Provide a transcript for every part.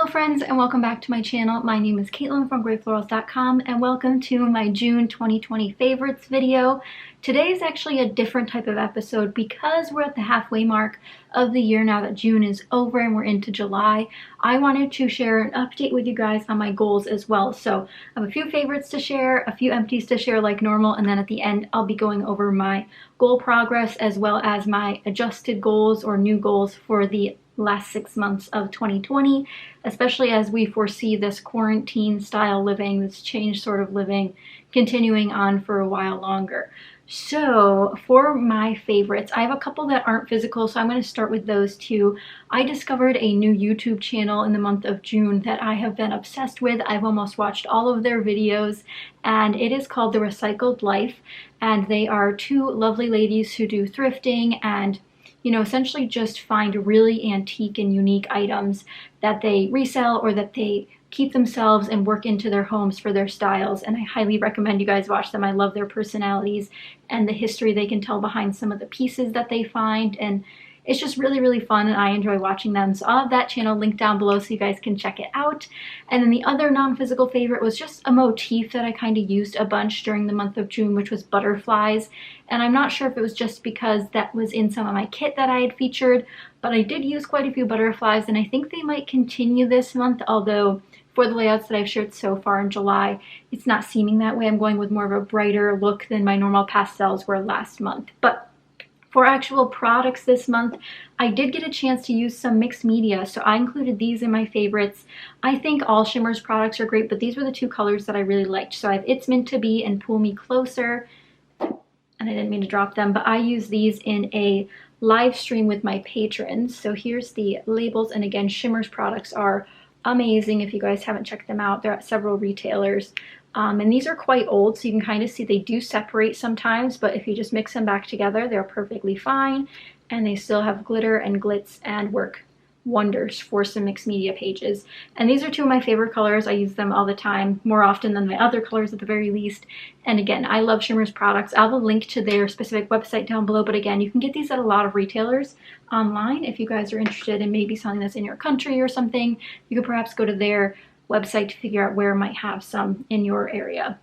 Hello friends and welcome back to my channel. My name is Katelyn from Florals.com and welcome to my June 2020 favorites video. Today is actually a different type of episode because we're at the halfway mark of the year now that June is over and we're into July. I wanted to share an update with you guys on my goals as well. So I have a few favorites to share, a few empties to share like normal, and then at the end I'll be going over my goal progress as well as my adjusted goals or new goals for the last 6 months of 2020, especially as we foresee this quarantine style living, this change sort of living, continuing on for a while longer. So for my favorites, I have a couple that aren't physical, so I'm going to start with those two. I discovered a new YouTube channel in the month of June that I have been obsessed with. I've almost watched all of their videos, and it is called The Recycled Life, and they are two lovely ladies who do thrifting and essentially just find really antique and unique items that they resell or that they keep themselves and work into their homes for their styles. And I highly recommend you guys watch them. I love their personalities and the history they can tell behind some of the pieces that they find. And it's just really, really fun, and I enjoy watching them. So I'll have that channel linked down below so you guys can check it out. And then the other non-physical favorite was just a motif that I kind of used a bunch during the month of June, which was butterflies. And I'm not sure if it was just because that was in some of my kit that I had featured, but I did use quite a few butterflies, and I think they might continue this month, although for the layouts that I've shared so far in July, it's not seeming that way. I'm going with more of a brighter look than my normal pastels were last month. But for actual products this month, I did get a chance to use some mixed media, so I included these in my favorites. I think all Shimmers products are great, but these were the two colors that I really liked. So I have It's Meant to Be and Pull Me Closer, and I didn't mean to drop them, but I use these in a live stream with my patrons. So here's the labels, and again, Shimmers products are amazing. If you guys haven't checked them out, they're at several retailers. And these are quite old, so you can kind of see they do separate sometimes, but if you just mix them back together, they're perfectly fine, and they still have glitter and glitz and work wonders for some mixed media pages. And these are two of my favorite colors. I use them all the time, more often than my other colors at the very least. And again, I love Shimmers products. I'll have a link to their specific website down below, but again, you can get these at a lot of retailers online. If you guys are interested in maybe something that's in your country or something, you could perhaps go to their website to figure out where might have some in your area.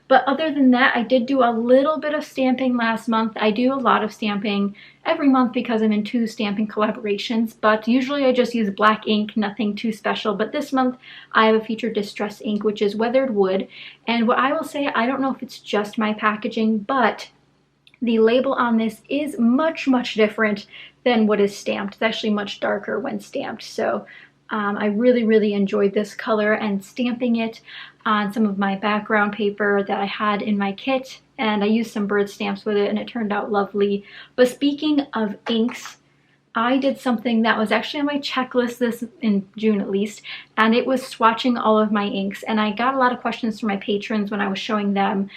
But other than that, I did do a little bit of stamping last month. I do a lot of stamping every month because I'm in 2 stamping collaborations, but usually I just use black ink, nothing too special. But this month I have a featured distress ink, which is weathered wood. And what I will say, I don't know if it's just my packaging, but the label on this is much, much different than what is stamped. It's actually much darker when stamped. So I really, really enjoyed this color and stamping it on some of my background paper that I had in my kit, and I used some bird stamps with it and it turned out lovely. But speaking of inks, I did something that was actually on my checklist this in June at least, and it was swatching all of my inks. And I got a lot of questions from my patrons when I was showing them.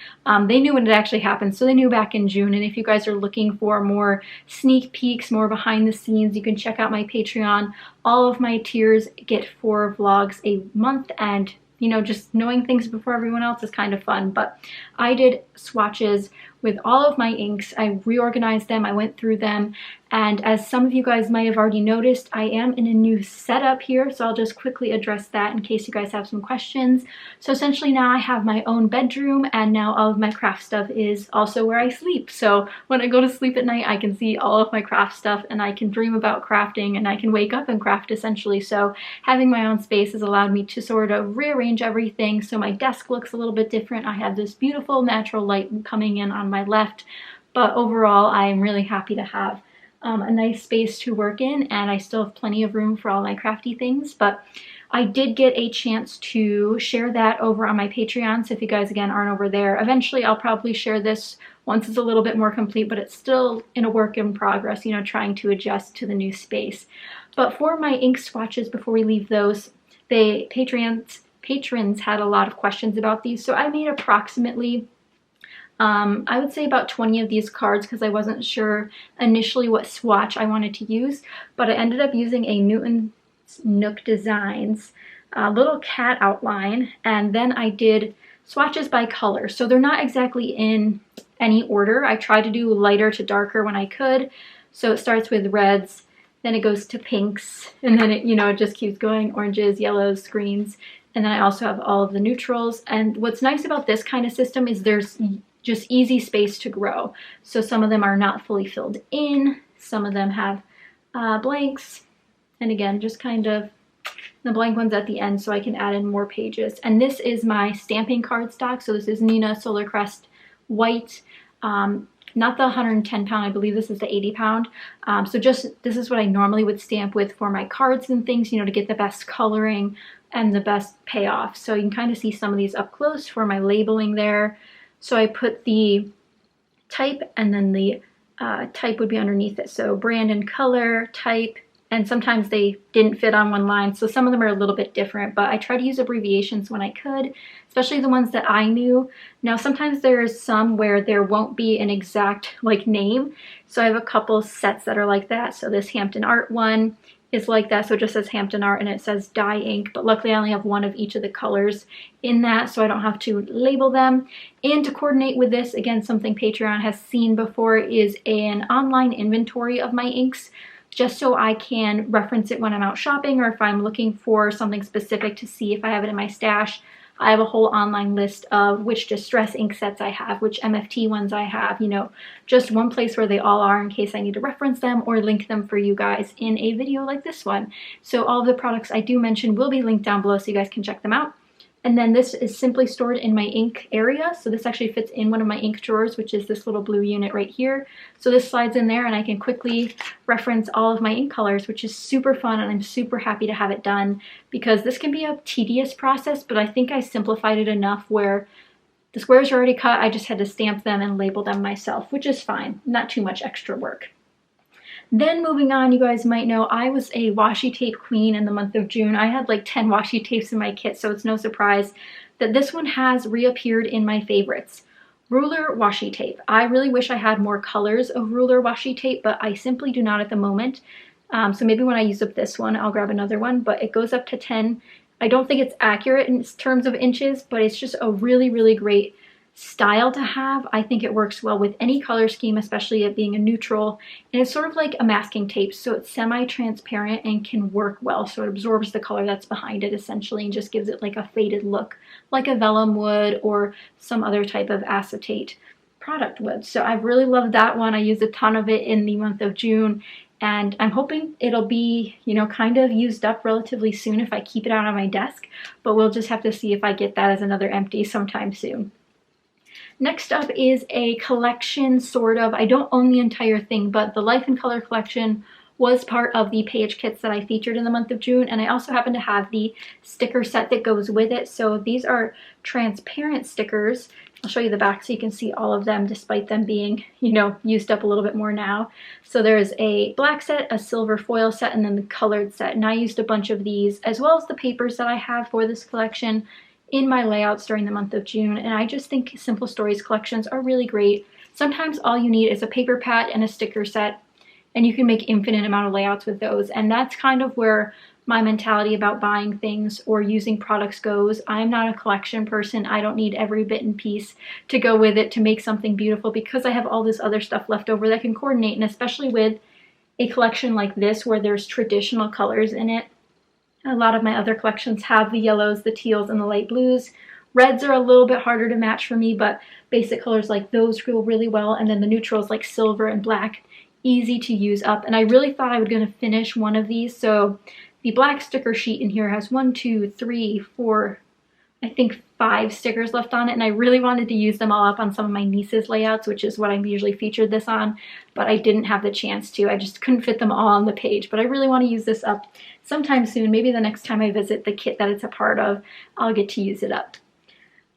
They knew when it actually happened, so they knew back in June. And if you guys are looking for more sneak peeks, more behind the scenes, you can check out my Patreon. All of my tiers get 4 vlogs a month, and just knowing things before everyone else is kind of fun. But I did swatches with all of my inks. I reorganized them, I went through them, and as some of you guys might have already noticed, I am in a new setup here, so I'll just quickly address that in case you guys have some questions. So essentially now I have my own bedroom, and now all of my craft stuff is also where I sleep. So when I go to sleep at night, I can see all of my craft stuff, and I can dream about crafting, and I can wake up and craft essentially. So having my own space has allowed me to sort of rearrange everything so my desk looks a little bit different. I have this beautiful natural light coming in on my left, but overall I'm really happy to have a nice space to work in, and I still have plenty of room for all my crafty things. But I did get a chance to share that over on my Patreon, so if you guys again aren't over there, eventually I'll probably share this once it's a little bit more complete, but it's still in a work in progress, trying to adjust to the new space. But for my ink swatches, before we leave those, the patrons had a lot of questions about these, so I made approximately I would say about 20 of these cards because I wasn't sure initially what swatch I wanted to use, but I ended up using a Newton Nook Designs little cat outline, and then I did swatches by color. So they're not exactly in any order. I tried to do lighter to darker when I could. So it starts with reds, then it goes to pinks, and then it, you know, it just keeps going, oranges, yellows, greens, and then I also have all of the neutrals. And what's nice about this kind of system is there's just easy space to grow. So some of them are not fully filled in, some of them have blanks, and again, just kind of the blank ones at the end so I can add in more pages. And this is my stamping cardstock. So this is Nina Solar Crest White, not the 110 pound, I believe this is the 80 pound. So just, this is what I normally would stamp with for my cards and things, you know, to get the best coloring and the best payoff. So you can kind of see some of these up close for my labeling there. So I put the type, and then the type would be underneath it. So brand and color, type, and sometimes they didn't fit on one line, so some of them are a little bit different, but I try to use abbreviations when I could, especially the ones that I knew. Now sometimes there's some where there won't be an exact like name, so I have a couple sets that are like that. So this Hampton Art one is like that, so it just says Hampton Art and it says dye ink, but luckily I only have one of each of the colors in that, so I don't have to label them. And to coordinate with this, again, something Patreon has seen before is an online inventory of my inks, just so I can reference it when I'm out shopping, or if I'm looking for something specific to see if I have it in my stash. I have a whole online list of which distress ink sets I have, which MFT ones I have, you know, just one place where they all are in case I need to reference them or link them for you guys in a video like this one. So all of the products I do mention will be linked down below so you guys can check them out. And then this is simply stored in my ink area. So this actually fits in one of my ink drawers, which is this little blue unit right here. So this slides in there and I can quickly reference all of my ink colors, which is super fun, and I'm super happy to have it done because this can be a tedious process, but I think I simplified it enough where the squares are already cut. I just had to stamp them and label them myself, which is fine. Not too much extra work. Then moving on, you guys might know I was a washi tape queen in the month of June. I had like 10 washi tapes in my kit, so it's no surprise that this one has reappeared in my favorites. Ruler washi tape. I really wish I had more colors of ruler washi tape, but I simply do not at the moment. So maybe when I use up this one, I'll grab another one, but it goes up to 10. I don't think it's accurate in terms of inches, but it's just a really, really great style to have. I think it works well with any color scheme, especially it being a neutral, and it's sort of like a masking tape, so it's semi-transparent and can work well, so it absorbs the color that's behind it essentially and just gives it like a faded look, like a vellum would or some other type of acetate product would. So I've really loved that one. I used a ton of it in the month of June, and I'm hoping it'll be, you know, kind of used up relatively soon if I keep it out on my desk, but we'll just have to see if I get that as another empty sometime soon. Next up is a collection, sort of. I don't own the entire thing, but the Life in Color collection was part of the page kits that I featured in the month of June, and I also happen to have the sticker set that goes with it. So these are transparent stickers. I'll show you the back so you can see all of them despite them being, you know, used up a little bit more now. So there's a black set, a silver foil set, and then the colored set. And I used a bunch of these as well as the papers that I have for this collection in my layouts during the month of June, and I just think Simple Stories collections are really great. Sometimes all you need is a paper pad and a sticker set, and you can make infinite amount of layouts with those, and that's kind of where my mentality about buying things or using products goes. I'm not a collection person. I don't need every bit and piece to go with it to make something beautiful because I have all this other stuff left over that can coordinate, and especially with a collection like this where there's traditional colors in it. A lot of my other collections have the yellows, the teals, and the light blues. Reds are a little bit harder to match for me, but basic colors like those go really well. And then the neutrals like silver and black, easy to use up. And I really thought I was going to finish one of these. So the black sticker sheet in here has 1, 2, 3, 4, I think 5 stickers left on it, and I really wanted to use them all up on some of my niece's layouts, which is what I'm usually featured this on, but I didn't have the chance to. I just couldn't fit them all on the page, but I really want to use this up sometime soon. Maybe the next time I visit the kit that it's a part of, I'll get to use it up.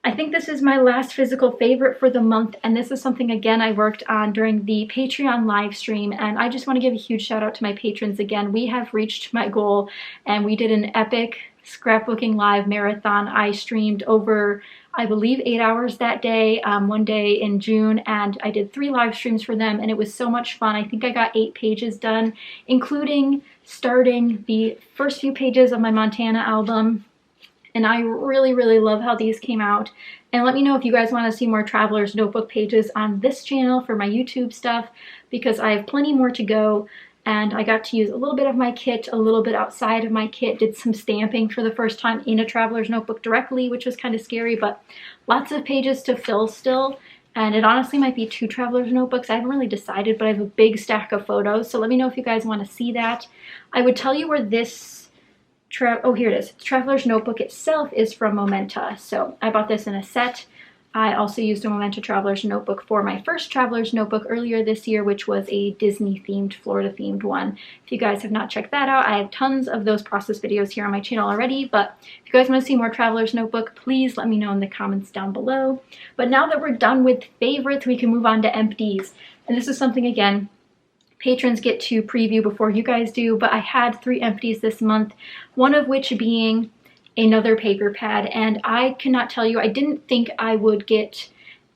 I think this is my last physical favorite for the month, and this is something, again, I worked on during the Patreon live stream, and I just want to give a huge shout out to my patrons again. We have reached my goal, and we did an epic scrapbooking live marathon. I streamed over, I believe, 8 hours that day, one day in June, and I did 3 live streams for them, and it was so much fun. I think I got 8 pages done, including starting the first few pages of my Montana album. And I really, really love how these came out. And let me know if you guys want to see more Traveler's Notebook pages on this channel for my YouTube stuff, because I have plenty more to go. and I got to use a little bit of my kit, a little bit outside of my kit, did some stamping for the first time in a traveler's notebook directly, which was kind of scary, but lots of pages to fill still. And it honestly might be 2 traveler's notebooks. I haven't really decided, but I have a big stack of photos. So let me know if you guys want to see that. I would tell you where this, oh, here it is. The traveler's notebook itself is from Momenta. So I bought this in a set. I also used a Momenta traveler's notebook for my first traveler's notebook earlier this year, which was a Disney themed, Florida themed one. If you guys have not checked that out, I have tons of those process videos here on my channel already, but if you guys want to see more traveler's notebook, please let me know in the comments down below. But now that we're done with favorites, we can move on to empties. And this is something, again, patrons get to preview before you guys do, but I had 3 empties this month, one of which being another paper pad, and I cannot tell you, I didn't think I would get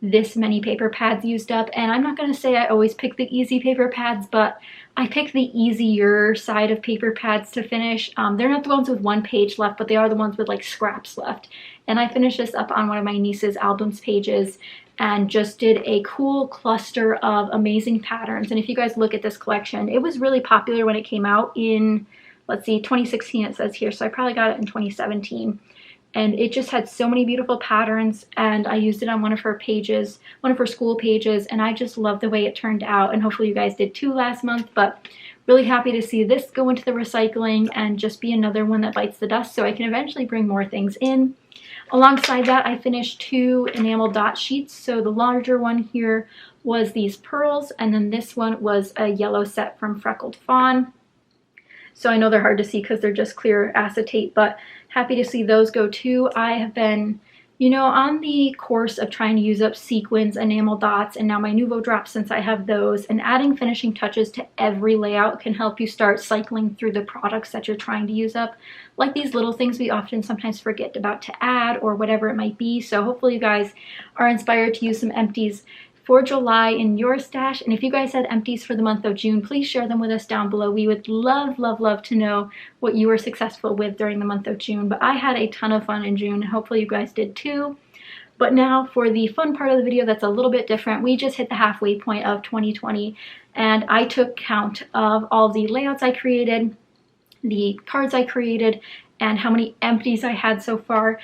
this many paper pads used up. And I'm not going to say I always pick the easy paper pads, but I pick the easier side of paper pads to finish. They're not the ones with 1 page left, but they are the ones with like scraps left. And I finished this up on one of my niece's albums pages and just did a cool cluster of amazing patterns. And if you guys look at this collection, it was really popular when it came out in, let's see, 2016 it says here, so I probably got it in 2017. And it just had so many beautiful patterns, and I used it on one of her pages, one of her school pages, and I just love the way it turned out, and hopefully you guys did too last month. But really happy to see this go into the recycling and just be another one that bites the dust so I can eventually bring more things in. Alongside that, I finished 2 enamel dot sheets. So the larger one here was these pearls, and then this one was a yellow set from Freckled Fawn. So I know they're hard to see because they're just clear acetate, but happy to see those go too. I have been, you know, on the course of trying to use up sequins, enamel dots, and now my Nouveau drops since I have those, and adding finishing touches to every layout can help you start cycling through the products that you're trying to use up. Like these little things we often sometimes forget about to add or whatever it might be. So hopefully you guys are inspired to use some empties for July in your stash. And if you guys had empties for the month of June, please share them with us down below. We would love, love, love to know what you were successful with during the month of June. But I had a ton of fun in June. Hopefully you guys did too. But now for the fun part of the video that's a little bit different. We just hit the halfway point of 2020, and I took count of all the layouts I created, the cards I created, and how many empties I had so far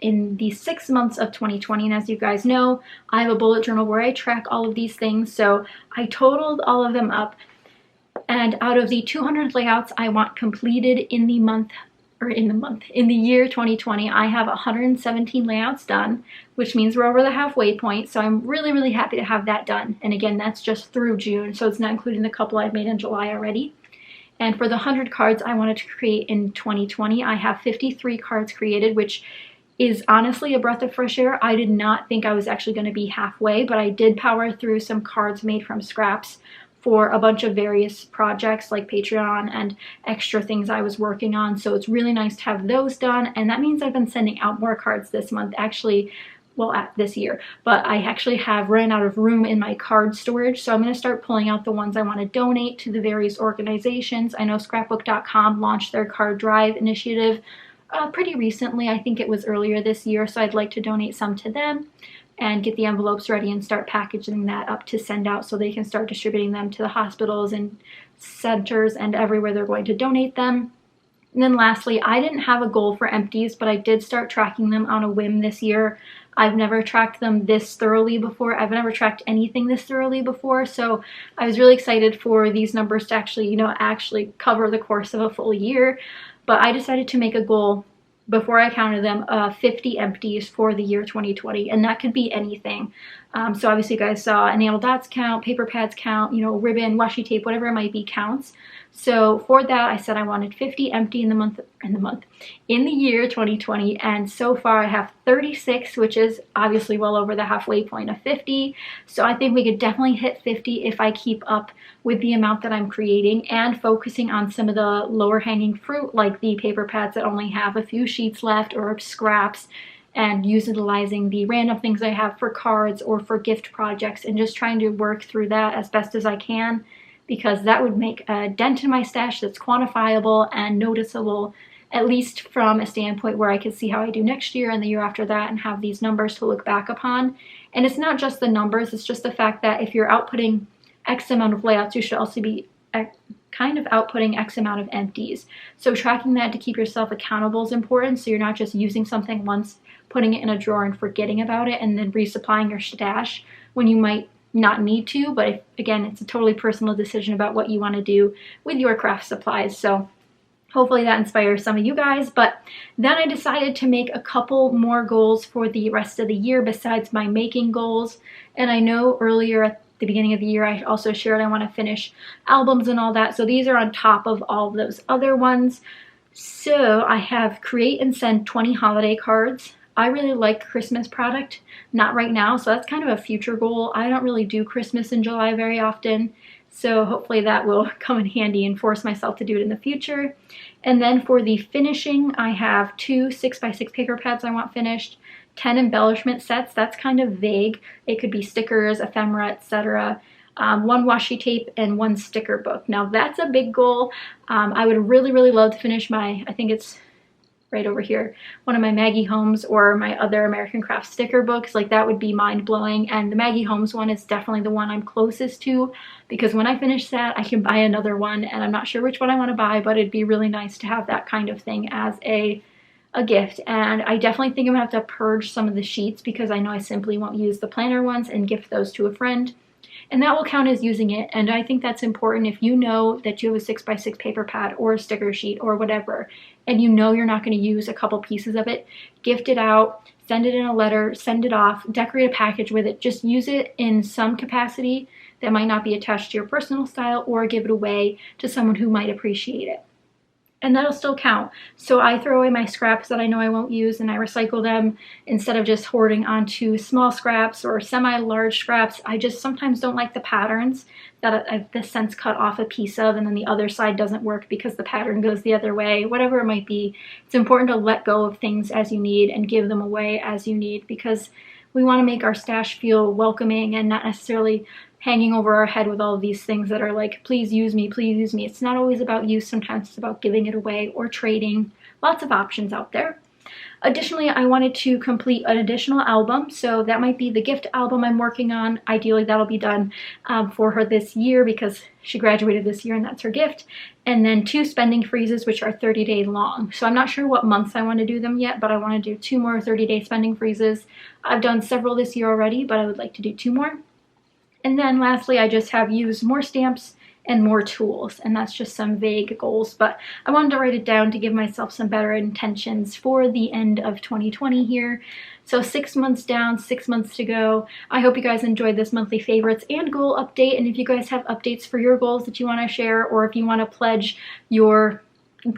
in the 6 months of 2020. And as you guys know, I have a bullet journal where I track all of these things. So I totaled all of them up. And out of the 200 layouts I want completed in the month, or in the year 2020, I have 117 layouts done, which means we're over the halfway point. So I'm really, really happy to have that done. And again, that's just through June. So it's not including the couple I've made in July already. And for the 100 cards I wanted to create in 2020, I have 53 cards created, which is honestly a breath of fresh air. I did not think I was actually going to be halfway, but I did power through some cards made from scraps for a bunch of various projects like Patreon and extra things I was working on. So it's really nice to have those done. And that means I've been sending out more cards this month, actually. Well, this year, but I actually have ran out of room in my card storage, so I'm going to start pulling out the ones I want to donate to the various organizations. I know scrapbook.com launched their card drive initiative pretty recently. I think it was earlier this year, so I'd like to donate some to them and get the envelopes ready and start packaging that up to send out so they can start distributing them to the hospitals and centers and everywhere they're going to donate them. And then lastly, I didn't have a goal for empties, but I did start tracking them on a whim this year. I've never tracked them this thoroughly before. I've never tracked anything this thoroughly before, so I was really excited for these numbers to actually, you know, actually cover the course of a full year. But I decided to make a goal before I counted them, 50 empties for the year 2020, and that could be anything. So obviously you guys saw enamel dots count, paper pads count, you know, ribbon, washi tape, whatever it might be counts. So for that, I said I wanted 50 empty in the year 2020, and so far I have 36, which is obviously well over the halfway point of 50. So I think we could definitely hit 50 if I keep up with the amount that I'm creating and focusing on some of the lower hanging fruit, like the paper pads that only have a few sheets left or scraps, and utilizing the random things I have for cards or for gift projects, and just trying to work through that as best as I can, because that would make a dent in my stash that's quantifiable and noticeable, at least from a standpoint where I can see how I do next year and the year after that and have these numbers to look back upon. And it's not just the numbers, it's just the fact that if you're outputting X amount of layouts, you should also be kind of outputting X amount of empties. So tracking that to keep yourself accountable is important, so you're not just using something once, putting it in a drawer and forgetting about it, and then resupplying your stash when you might not need to. But again, it's a totally personal decision about what you want to do with your craft supplies. So hopefully that inspires some of you guys. But then I decided to make a couple more goals for the rest of the year besides my making goals. And I know earlier at the beginning of the year I also shared I want to finish albums and all that. So these are on top of all of those other ones. So I have create and send 20 holiday cards. I really like Christmas product, not right now, so that's kind of a future goal. I don't really do Christmas in July very often, so hopefully that will come in handy and force myself to do it in the future. And then for the finishing, I have 2 6x6 paper pads I want finished, 10 embellishment sets. That's kind of vague. It could be stickers, ephemera, etc. 1 washi tape, and 1 sticker book. Now that's a big goal. I would really love to finish my, I think it's right over here, one of my Maggie Holmes or my other American Craft sticker books. Like, that would be mind-blowing, and the Maggie Holmes one is definitely the one I'm closest to, because when I finish that I can buy another one, and I'm not sure which one I want to buy, but it'd be really nice to have that kind of thing as a gift. And I definitely think I'm gonna have to purge some of the sheets because I know I simply won't use the planner ones and gift those to a friend. And that will count as using it, and I think that's important. If you know that you have a 6x6 paper pad or a sticker sheet or whatever, and you know you're not going to use a couple pieces of it, gift it out, send it in a letter, send it off, decorate a package with it. Just use it in some capacity that might not be attached to your personal style, or give it away to someone who might appreciate it. And that'll still count. So I throw away my scraps that I know I won't use, and I recycle them instead of just hoarding onto small scraps or semi-large scraps. I just sometimes don't like the patterns that I've the sense cut off a piece of, and then the other side doesn't work because the pattern goes the other way. Whatever it might be, it's important to let go of things as you need and give them away as you need, because we want to make our stash feel welcoming and not necessarily hanging over our head with all of these things that are like, please use me, please use me. It's not always about use. Sometimes it's about giving it away or trading. Lots of options out there. Additionally, I wanted to complete an additional album, so that might be the gift album I'm working on. Ideally, that'll be done for her this year because she graduated this year and that's her gift. And then 2 spending freezes, which are 30-day long. So I'm not sure what months I want to do them yet, but I want to do 2 more 30-day spending freezes. I've done several this year already, but I would like to do 2 more. And then lastly, I just have used more stamps and more tools, and that's just some vague goals, but I wanted to write it down to give myself some better intentions for the end of 2020 here. So 6 months down, 6 months to go. I hope you guys enjoyed this monthly favorites and goal update, and if you guys have updates for your goals that you want to share, or if you want to pledge your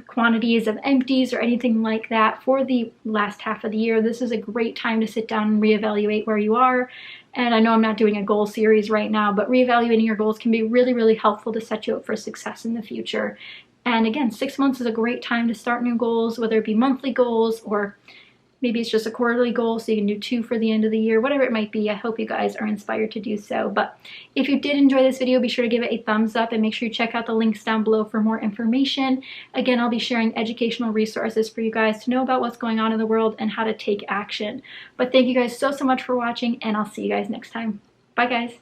quantities of empties or anything like that for the last half of the year, this is a great time to sit down and reevaluate where you are. And I know I'm not doing a goal series right now, but reevaluating your goals can be really helpful to set you up for success in the future. And again, 6 months is a great time to start new goals, whether it be monthly goals or maybe it's just a quarterly goal, so you can do 2 for the end of the year, whatever it might be. I hope you guys are inspired to do so. But if you did enjoy this video, be sure to give it a thumbs up and make sure you check out the links down below for more information. Again, I'll be sharing educational resources for you guys to know about what's going on in the world and how to take action. But thank you guys so much for watching, and I'll see you guys next time. Bye guys.